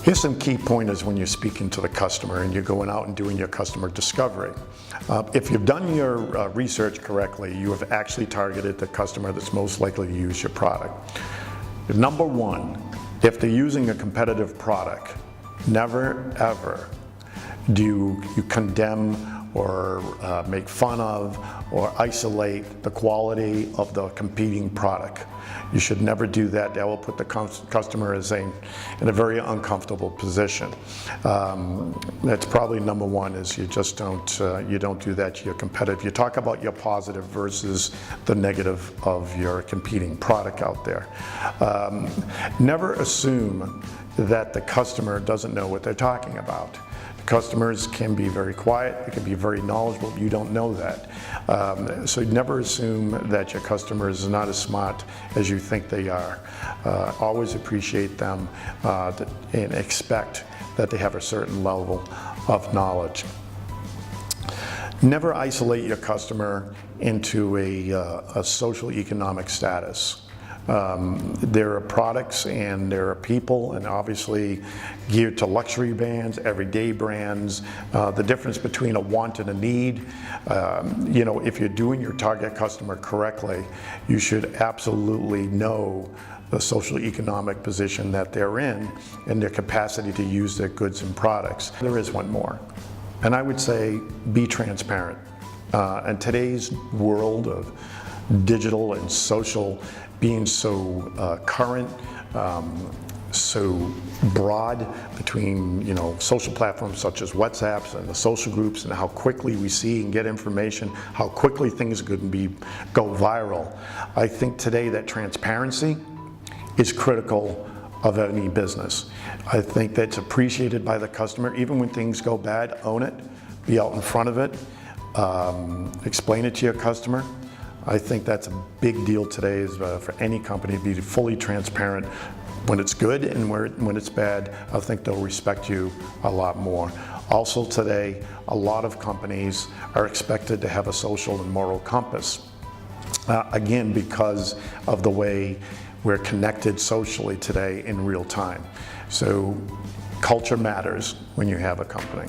Here's some key pointers when you're speaking to the customer and you're going out and doing your customer discovery. If you've done your research correctly, you have actually targeted the customer that's most likely to use your product. Number one, if they're using a competitive product, never ever do you condemn or make fun of or isolate the quality of the competing product. You should never do that. That will put the customer in a very uncomfortable position. That's probably number one, is you just don't do that to your competitive. You talk about your positive versus the negative of your competing product out there. Never assume that the customer doesn't know what they're talking about. Customers can be very quiet, they can be very knowledgeable, you don't know that. So never assume that your customer is not as smart as you think they are. Always appreciate them and expect that they have a certain level of knowledge. Never isolate your customer into a social economic status. There are products and there are people, and obviously geared to luxury brands, everyday brands. The difference between a want and a need, if you're doing your target customer correctly, you should absolutely know the social economic position that they're in and their capacity to use their goods and products. There is one more, and I would say be transparent. In today's world of digital and social being so current, so broad between social platforms such as WhatsApps and the social groups, and how quickly we see and get information, how quickly things could go viral. I think today that transparency is critical of any business. I think that's appreciated by the customer. Even when things go bad, own it, be out in front of it, explain it to your customer. I think that's a big deal today, is for any company to be fully transparent when it's good, and when it's bad, I think they'll respect you a lot more. Also today, a lot of companies are expected to have a social and moral compass. Again, because of the way we're connected socially today in real time. So culture matters when you have a company.